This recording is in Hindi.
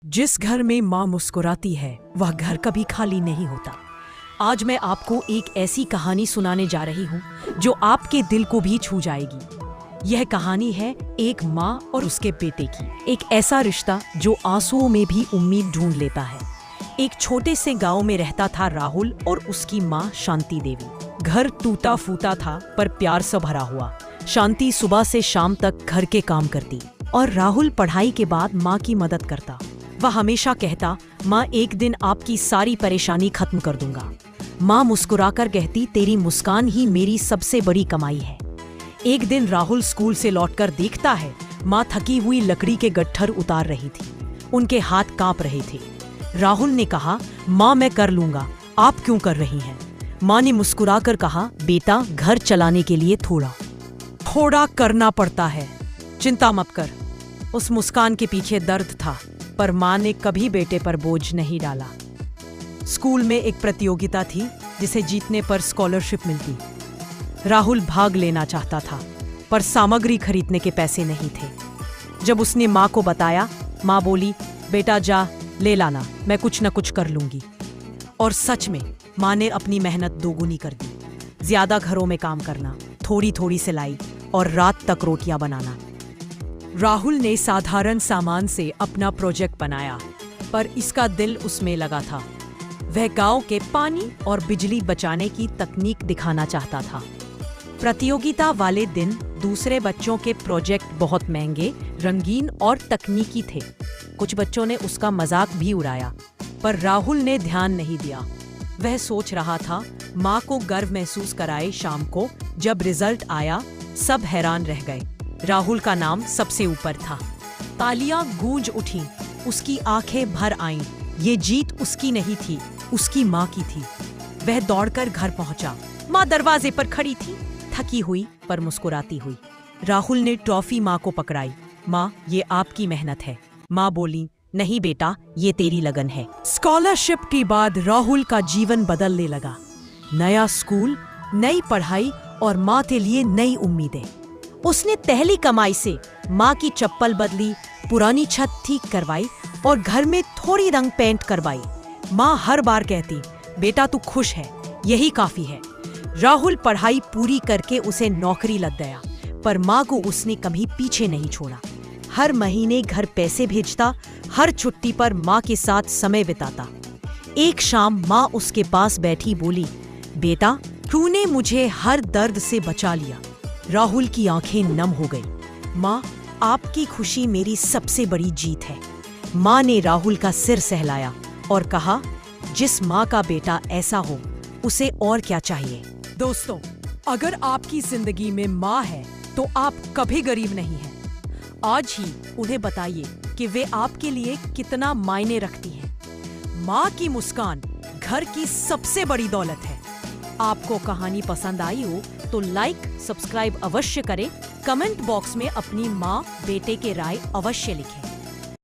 जिस घर में माँ मुस्कुराती है वह घर कभी खाली नहीं होता। आज मैं आपको एक ऐसी कहानी सुनाने जा रही हूँ जो आपके दिल को भी छू जाएगी। यह कहानी है एक माँ और उसके बेटे की। एक ऐसा रिश्ता जो आंसुओं में भी उम्मीद ढूंढ लेता है। एक छोटे से गांव में रहता था राहुल और उसकी माँ शांति देवी। घर टूटा फूटा था पर प्यार से भरा हुआ। शांति सुबह से शाम तक घर के काम करती और राहुल पढ़ाई के बाद माँ की मदद करता। वह हमेशा कहता, माँ एक दिन आपकी सारी परेशानी खत्म कर दूंगा। माँ मुस्कुराकर कहती, तेरी मुस्कान ही मेरी सबसे बड़ी कमाई है। एक दिन राहुल स्कूल से लौटकर देखता है माँ थकी हुई लकड़ी के गट्ठर उतार रही थी। उनके हाथ कांप रहे थे। राहुल ने कहा, माँ मैं कर लूंगा, आप क्यों कर रही हैं? माँ ने मुस्कुराकर कहा, बेटा घर चलाने के लिए थोड़ा करना पड़ता है, चिंता मत कर। उस मुस्कान के पीछे दर्द था, पर माँ ने कभी बेटे पर बोझ नहीं डाला। स्कूल में एक प्रतियोगिता थी जिसे जीतने पर स्कॉलरशिप मिलती। राहुल भाग लेना चाहता था पर सामग्री खरीदने के पैसे नहीं थे। जब उसने माँ को बताया, माँ बोली, बेटा जा ले लाना, मैं कुछ न कुछ कर लूंगी। और सच में माँ ने अपनी मेहनत दोगुनी कर दी। ज्यादा घरों में काम करना, थोड़ी थोड़ी सिलाई और रात तक रोटियां बनाना। राहुल ने साधारण सामान से अपना प्रोजेक्ट बनाया, पर इसका दिल उसमें लगा था। वह गांव के पानी और बिजली बचाने की तकनीक दिखाना चाहता था। प्रतियोगिता वाले दिन दूसरे बच्चों के प्रोजेक्ट बहुत महंगे, रंगीन और तकनीकी थे। कुछ बच्चों ने उसका मजाक भी उड़ाया, पर राहुल ने ध्यान नहीं दिया। वह सोच रहा था माँ को गर्व महसूस कराए। शाम को जब रिजल्ट आया, सब हैरान रह गए। राहुल का नाम सबसे ऊपर था। तालियां गूंज उठी, उसकी आंखें भर आईं। ये जीत उसकी नहीं थी, उसकी माँ की थी। वह दौड़कर घर पहुंचा। माँ दरवाजे पर खड़ी थी, थकी हुई पर मुस्कुराती हुई। राहुल ने ट्रॉफी माँ को पकड़ाई। माँ ये आपकी मेहनत है। माँ बोली, नहीं बेटा, ये तेरी लगन है। स्कॉलरशिप के बाद राहुल का जीवन बदलने लगा। नया स्कूल, नई पढ़ाई और माँ के लिए नई उम्मीदें। उसने पहली कमाई से माँ की चप्पल बदली, पुरानी छत ठीक करवाई और घर में थोड़ी रंग पेंट करवाई। माँ हर बार कहती, बेटा तू खुश है, यही काफी है। राहुल पढ़ाई पूरी करके उसे नौकरी लग गया, पर माँ को उसने कभी पीछे नहीं छोड़ा। हर महीने घर पैसे भेजता, हर छुट्टी पर माँ के साथ समय बिताता। एक शाम माँ उसके पास बैठी बोली, बेटा तूने मुझे हर दर्द से बचा लिया। राहुल की आंखें नम हो गई। माँ आपकी खुशी मेरी सबसे बड़ी जीत है। माँ ने राहुल का सिर सहलाया और कहा, जिस माँ का बेटा ऐसा हो उसे और क्या चाहिए। दोस्तों, अगर आपकी जिंदगी में माँ है तो आप कभी गरीब नहीं हैं। आज ही उन्हें बताइए कि वे आपके लिए कितना मायने रखती हैं। माँ की मुस्कान घर की सबसे बड़ी दौलत है। आपको कहानी पसंद आई हो तो लाइक, सब्सक्राइब अवश्य करें। कमेंट बॉक्स में अपनी माँ बेटे के राय अवश्य लिखें।